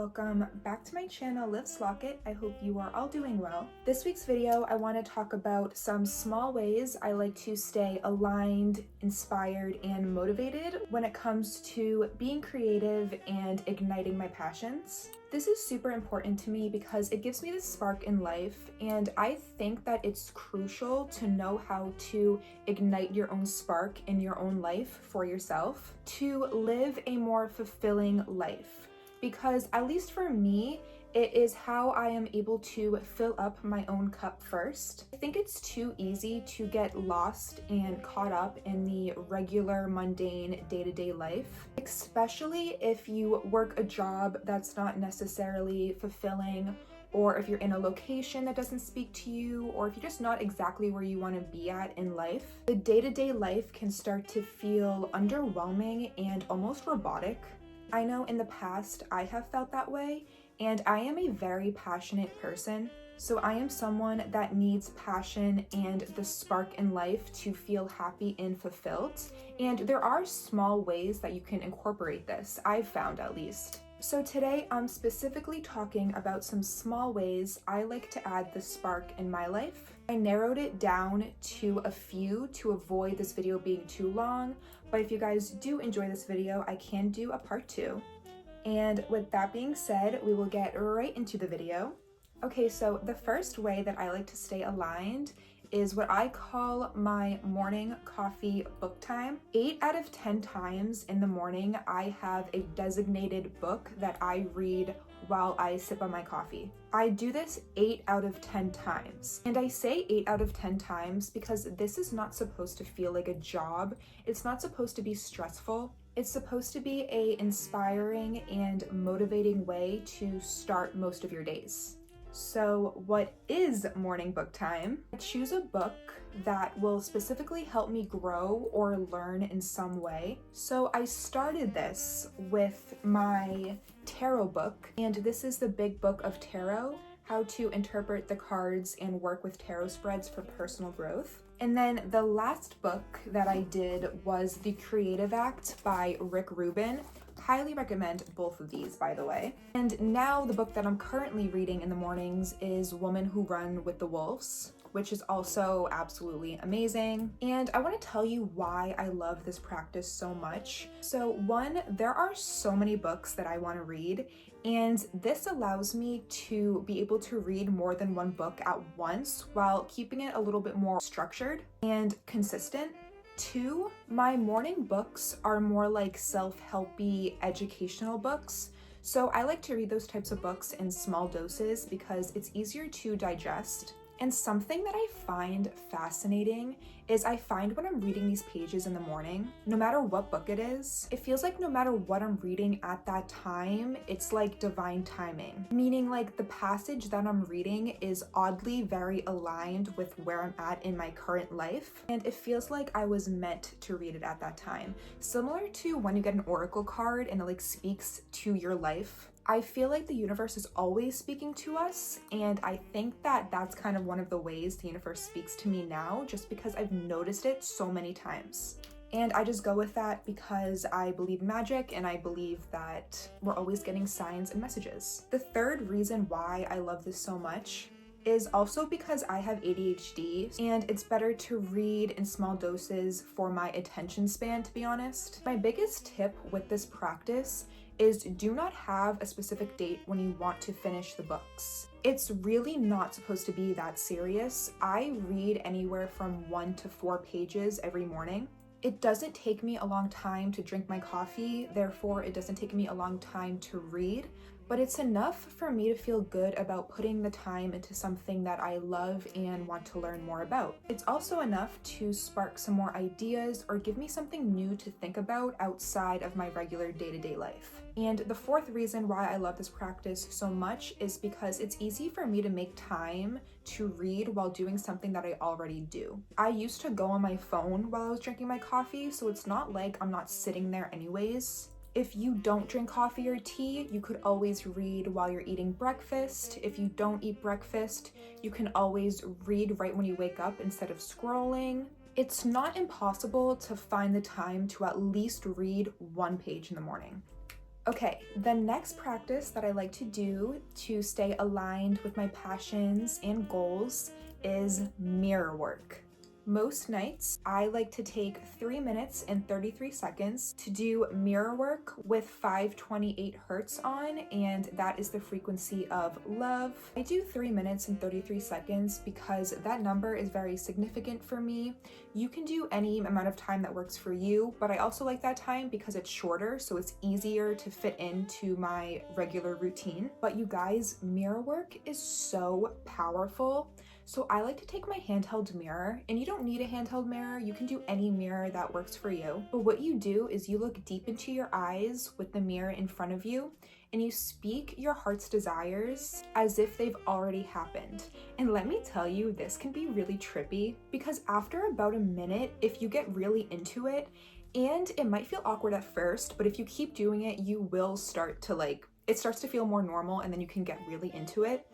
welcome back to my channel, Liv Slockett. I hope you are all doing well. This week's video, I want to talk about some small ways I like to stay aligned, inspired, and motivated when it comes to being creative and igniting my passions. This is super important to me because it gives me this spark in life, and I think that it's crucial to know how to ignite your own spark in your own life for yourself to live a more fulfilling life. Because at least for me, it is how I am able to fill up my own cup first. I think it's too easy to get lost and caught up in the regular, mundane, day-to-day life, especially if you work a job that's not necessarily fulfilling, or if you're in a location that doesn't speak to you, or if you're just not exactly where you want to be at in life. The day-to-day life can start to feel underwhelming and almost robotic. I know in the past I have felt that way, and I am a very passionate person. So I am someone that needs passion and the spark in life to feel happy and fulfilled. And there are small ways that you can incorporate this, I've found at least. So today I'm specifically talking about some small ways I like to add the spark in my life. I narrowed it down to a few to avoid this video being too long, but if you guys do enjoy this video, I can do a part 2. And with that being said, we will get right into the video. Okay, so the first way that I like to stay aligned is what I call my morning coffee book time. 8 out of 10 times in the morning, I have a designated book that I read while I sip on my coffee. I do this 8 out of 10 times. And I say 8 out of 10 times because this is not supposed to feel like a job. It's not supposed to be stressful. It's supposed to be an inspiring and motivating way to start most of your days. So what is morning book time? I choose a book that will specifically help me grow or learn in some way. So I started this with my tarot book, and this is the Big Book of Tarot, How to Interpret the Cards and Work with Tarot Spreads for Personal Growth. And then the last book that I did was The Creative Act by Rick Rubin. Highly recommend both of these, by the way. And now the book that I'm currently reading in the mornings is Women Who Run with the Wolves, which is also absolutely amazing. And I want to tell you why I love this practice so much. So one, there are so many books that I want to read, and this allows me to be able to read more than one book at once while keeping it a little bit more structured and consistent. 2, my morning books are more like self-helpy educational books. So I like to read those types of books in small doses because it's easier to digest. And something that I find fascinating is I find when I'm reading these pages in the morning, no matter what book it is, it feels like no matter what I'm reading at that time, it's like divine timing. Meaning like the passage that I'm reading is oddly very aligned with where I'm at in my current life. And it feels like I was meant to read it at that time. Similar to when you get an oracle card and it like speaks to your life. I feel like the universe is always speaking to us, and I think that that's kind of one of the ways the universe speaks to me now, just because I've noticed it so many times. And I just go with that because I believe in magic, and I believe that we're always getting signs and messages. The third reason why I love this so much is also because I have ADHD, and it's better to read in small doses for my attention span, to be honest. My biggest tip with this practice is do not have a specific date when you want to finish the books. It's really not supposed to be that serious. I read anywhere from 1 to 4 pages every morning. It doesn't take me a long time to drink my coffee, therefore it doesn't take me a long time to read, but it's enough for me to feel good about putting the time into something that I love and want to learn more about. It's also enough to spark some more ideas or give me something new to think about outside of my regular day-to-day life. And the fourth reason why I love this practice so much is because it's easy for me to make time to read while doing something that I already do. I used to go on my phone while I was drinking my coffee, so it's not like I'm not sitting there anyways. If you don't drink coffee or tea, you could always read while you're eating breakfast. If you don't eat breakfast, you can always read right when you wake up instead of scrolling. It's not impossible to find the time to at least read 1 page in the morning. Okay, the next practice that I like to do to stay aligned with my passions and goals is mirror work. Most nights, I like to take 3 minutes and 33 seconds to do mirror work with 528 hertz on, and that is the frequency of love. I do 3 minutes and 33 seconds because that number is very significant for me. You can do any amount of time that works for you, but I also like that time because it's shorter, so it's easier to fit into my regular routine. But you guys, mirror work is so powerful. So I like to take my handheld mirror, and you don't need a handheld mirror, you can do any mirror that works for you. But what you do is you look deep into your eyes with the mirror in front of you, and you speak your heart's desires as if they've already happened. And let me tell you, this can be really trippy because after about a minute, if you get really into it, and it might feel awkward at first, but if you keep doing it, you will start to it starts to feel more normal, and then you can get really into it.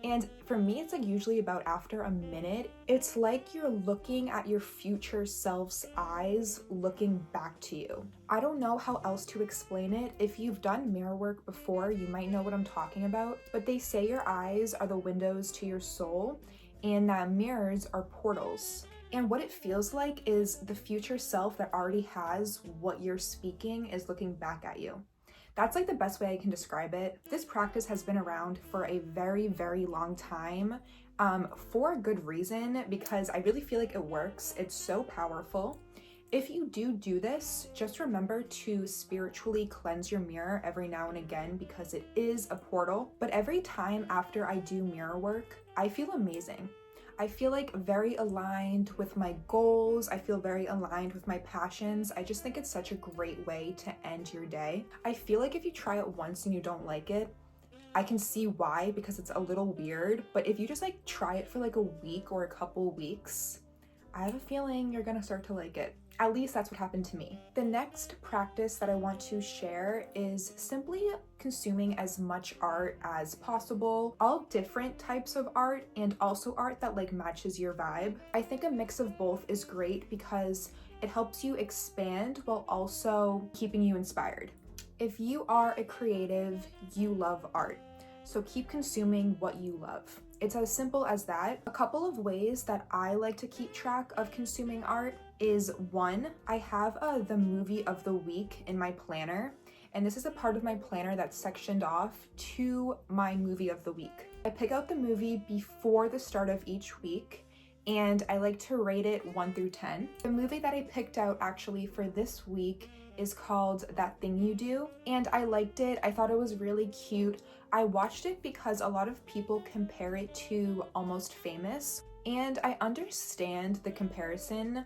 And for me, it's usually about after a minute. It's like you're looking at your future self's eyes looking back to you. I don't know how else to explain it. If you've done mirror work before, you might know what I'm talking about, but they say your eyes are the windows to your soul and that mirrors are portals. And what it feels like is the future self that already has what you're speaking is looking back at you. That's the best way I can describe it. This practice has been around for a very, very long time, for a good reason, because I really feel like it works. It's so powerful. If you do this, just remember to spiritually cleanse your mirror every now and again because it is a portal. But every time after I do mirror work, I feel amazing. I feel very aligned with my goals. I feel very aligned with my passions. I just think it's such a great way to end your day. I feel like if you try it once and you don't like it, I can see why, because it's a little weird. But if you just try it for a week or a couple weeks, I have a feeling you're gonna start to like it. At least that's what happened to me. The next practice that I want to share is simply consuming as much art as possible, all different types of art, and also art that matches your vibe. I think a mix of both is great because it helps you expand while also keeping you inspired. If you are a creative, you love art. So keep consuming what you love. It's as simple as that. A couple of ways that I like to keep track of consuming art is, one, I have the movie of the week in my planner, and this is a part of my planner that's sectioned off to my movie of the week. I pick out the movie before the start of each week, and I like to rate it 1 through 10. The movie that I picked out actually for this week is called That Thing You Do, and I liked it. I thought it was really cute. I watched it because a lot of people compare it to Almost Famous, and I understand the comparison,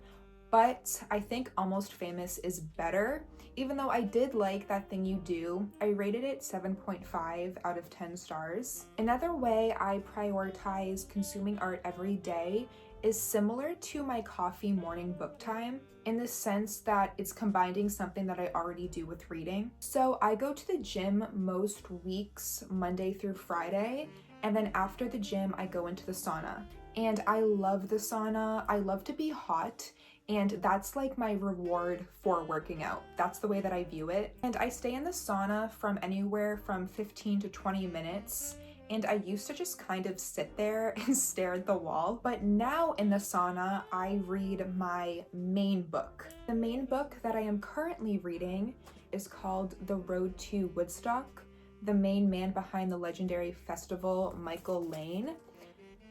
but I think Almost Famous is better. Even though I did like That Thing You Do, I rated it 7.5 out of 10 stars. Another way I prioritize consuming art every day is similar to my coffee morning book time, in the sense that it's combining something that I already do with reading. So I go to the gym most weeks, Monday through Friday, and then after the gym, I go into the sauna. And I love the sauna. I love to be hot, and that's my reward for working out. That's the way that I view it. And I stay in the sauna from anywhere from 15 to 20 minutes. And I used to just kind of sit there and stare at the wall. But now in the sauna, I read my main book. The main book that I am currently reading is called The Road to Woodstock, the main man behind the legendary festival, Michael Lane.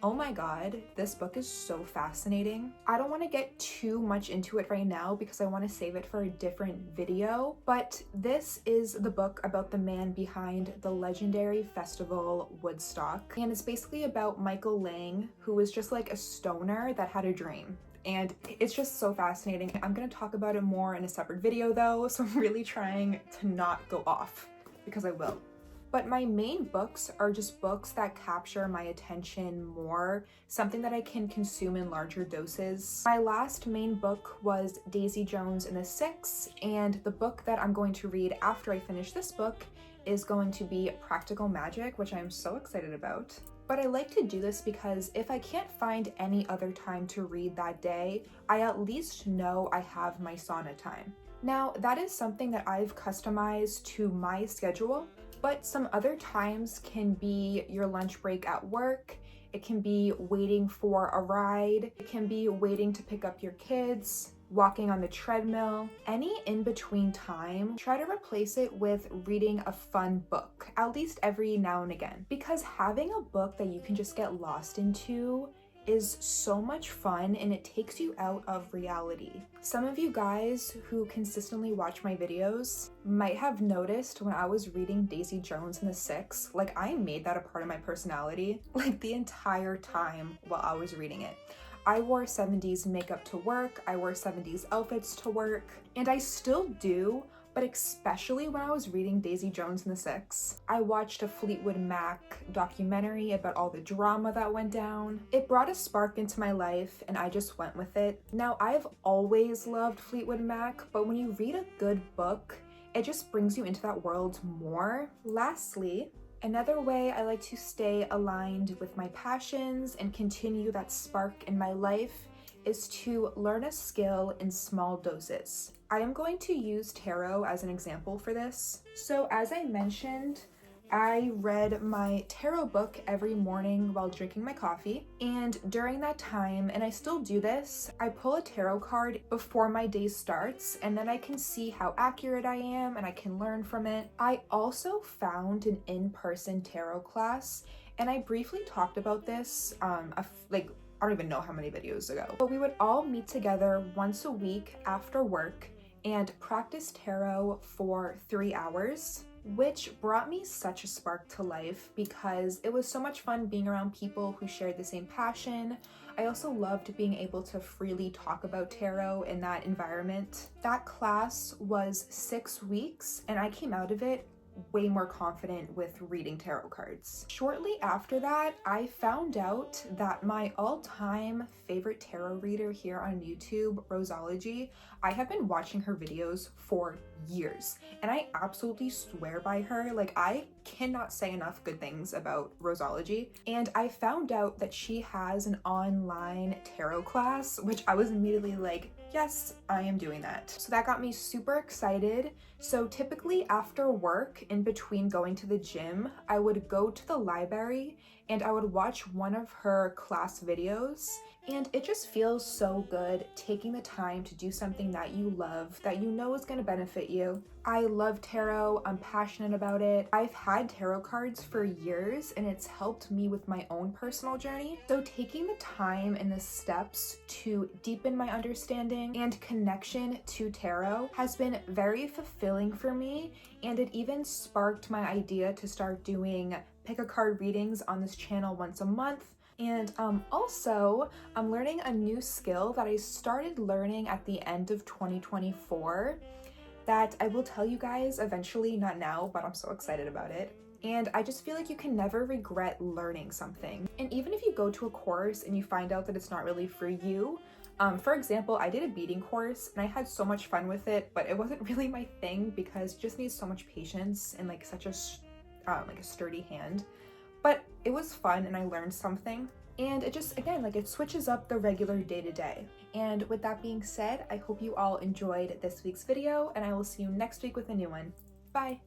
Oh my god, this book is so fascinating. I don't want to get too much into it right now because I want to save it for a different video, but this is the book about the man behind the legendary festival Woodstock, and it's basically about Michael Lang, who was just a stoner that had a dream. And it's just so fascinating. I'm going to talk about it more in a separate video though, so I'm really trying to not go off, because I will. But my main books are just books that capture my attention more, something that I can consume in larger doses. My last main book was Daisy Jones and the Six, and the book that I'm going to read after I finish this book is going to be Practical Magic, which I'm so excited about. But I like to do this because if I can't find any other time to read that day, I at least know I have my sauna time. Now, that is something that I've customized to my schedule, but some other times can be your lunch break at work. It can be waiting for a ride. It can be waiting to pick up your kids, walking on the treadmill. Any in-between time, try to replace it with reading a fun book, at least every now and again. Because having a book that you can just get lost into is so much fun and it takes you out of reality. Some of you guys who consistently watch my videos might have noticed when I was reading Daisy Jones and the Six, like I made that a part of my personality, like the entire time while I was reading it. I wore 70s makeup to work, I wore 70s outfits to work, and I still do, but especially when I was reading Daisy Jones and the Six. I watched a Fleetwood Mac documentary about all the drama that went down. It brought a spark into my life and I just went with it. Now, I've always loved Fleetwood Mac, but when you read a good book, it just brings you into that world more. Lastly, another way I like to stay aligned with my passions and continue that spark in my life is to learn a skill in small doses. I am going to use tarot as an example for this. So as I mentioned, I read my tarot book every morning while drinking my coffee, and during that time, and I still do this, I pull a tarot card before my day starts, and then I can see how accurate I am and I can learn from it. I also found an in-person tarot class, and I briefly talked about this I don't even know how many videos ago, but we would all meet together once a week after work and practice tarot for 3 hours, which brought me such a spark to life because it was so much fun being around people who shared the same passion. I also loved being able to freely talk about tarot in that environment. That class was 6 weeks and I came out of it way more confident with reading tarot cards. Shortly after that, I found out that my all-time favorite tarot reader here on YouTube, Rosology, I have been watching her videos for years and I absolutely swear by her. Like, I cannot say enough good things about Rosology, and I found out that she has an online tarot class, which I was immediately like, yes, I am doing that. So that got me super excited. So typically after work, in between going to the gym, I would go to the library and I would watch one of her class videos. And it just feels so good taking the time to do something that you love, that you know is going to benefit you. I love tarot, I'm passionate about it. I've had tarot cards for years and it's helped me with my own personal journey. So taking the time and the steps to deepen my understanding and connection to tarot has been very fulfilling for me, and it even sparked my idea to start doing pick a card readings on this channel once a month. And also, I'm learning a new skill that I started learning at the end of 2024 that I will tell you guys eventually, not now, but I'm so excited about it. And I just feel like you can never regret learning something. And even if you go to a course and you find out that it's not really for you, for example, I did a beading course and I had so much fun with it, but it wasn't really my thing because it just needs so much patience and like such a sturdy hand. But it was fun and I learned something, and it just, again, like it switches up the regular day-to-day. And with that being said, I hope you all enjoyed this week's video and I will see you next week with a new one. Bye!